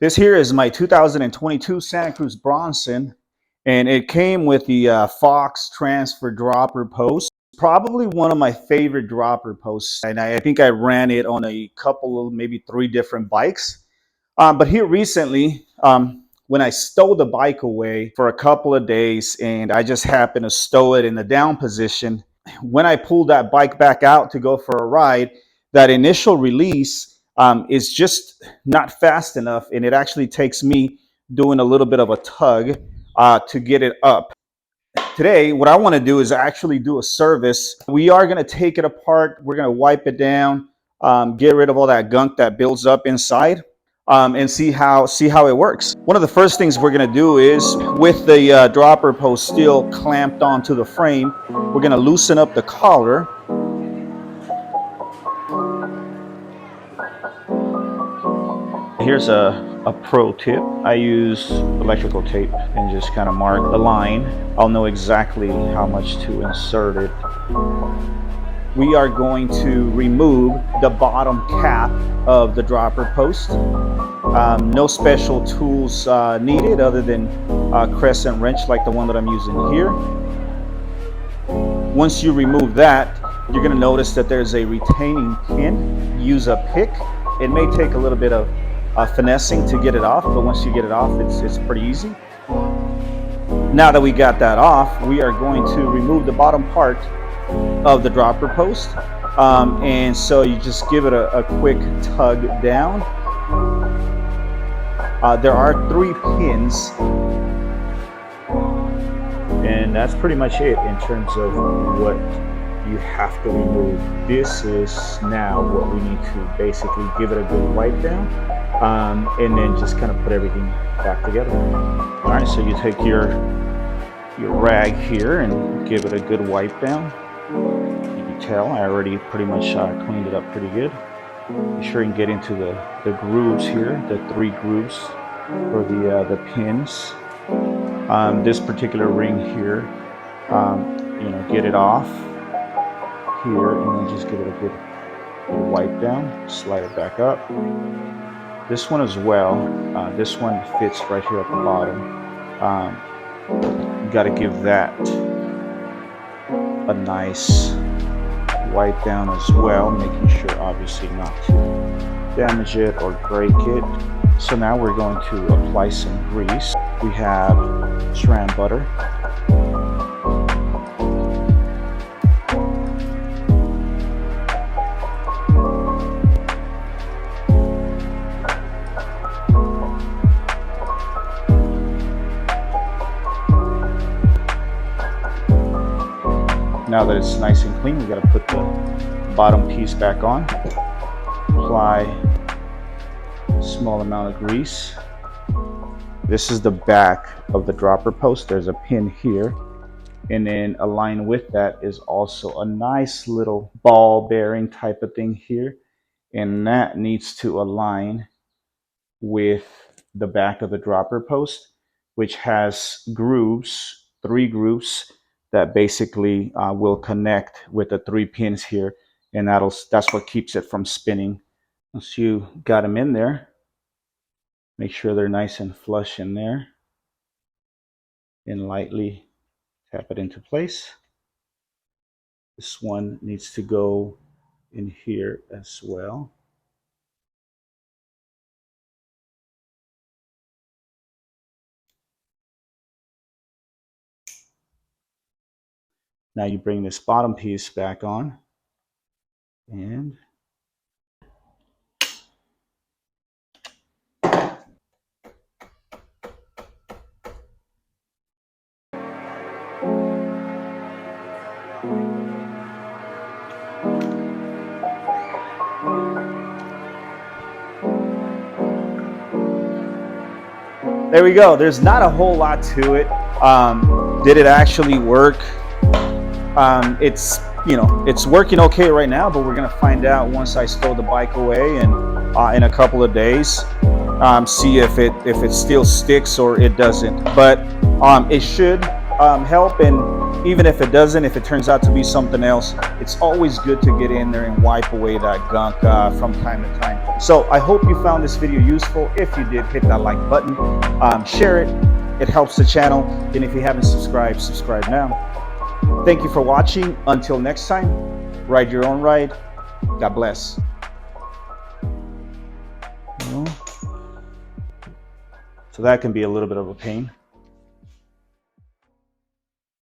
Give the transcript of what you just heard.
This here is my 2022 Santa Cruz Bronson, and it came with the Fox transfer dropper post. Probably one of my favorite dropper posts, and I think I ran it on a couple of maybe 3 different bikes. But here recently, when I stowed the bike away for a couple of days, and I just happened to stow it in the down position, when I pulled that bike back out to go for a ride, that initial release is just not fast enough, and it actually takes me doing a little bit of a tug to get it up. Today, what I want to do is actually do a service. We are going to take it apart. We're going to wipe it down, get rid of all that gunk that builds up inside, and see how it works. One of the first things we're going to do is, with the dropper post still clamped onto the frame, we're going to loosen up the collar. Here's a pro tip. I use electrical tape and just kind of mark the line. I'll know exactly how much to insert it. We are going to remove the bottom cap of the dropper post. No special tools needed other than a crescent wrench like the one that I'm using here. Once you remove that, you're going to notice that there's a retaining pin. Use a pick. It may take a little bit of finessing to get it off, but once you get it off, it's pretty easy. Now that we got that off, we are going to remove the bottom part of the dropper post, and so you just give it a quick tug down. There are 3 pins, and that's pretty much it in terms of what you have to remove. This is now what we need to basically give it a good wipe down, and then just kind of put everything back together. All right, so you take your rag here and give it a good wipe down. You can tell I already pretty much cleaned it up pretty good. Be sure and get into the grooves here, the 3 grooves for the pins. This particular ring here, get it off here, and then just give it a good wipe down. Slide it back up. This one as well. This one fits right here at the bottom. You got to give that a nice wipe down as well, making sure obviously not to damage it or break it. So now we're going to apply some grease. We have saran butter. Now that it's nice and clean, we got to put the bottom piece back on. Apply a small amount of grease. This is the back of the dropper post. There's a pin here, and then aligned with that is also a nice little ball bearing type of thing here, and that needs to align with the back of the dropper post, which has grooves, 3 grooves that basically will connect with the 3 pins here, and that's what keeps it from spinning. Once you got them in there, make sure they're nice and flush in there, and lightly tap it into place. This one needs to go in here as well. Now you bring this bottom piece back on, and there we go. There's not a whole lot to it. Did it actually work? It's working okay right now, but we're gonna find out once I stow the bike away and in a couple of days, see if it still sticks or it doesn't. But it should help, and Even if it doesn't, if it turns out to be something else, it's always good to get in there and wipe away that gunk from time to time. So I hope you found this video useful. If you did, hit that like button, share it. It helps the channel. And if you haven't subscribed, subscribe now. Thank you for watching. Until next time, ride your own ride. God bless. So that can be a little bit of a pain.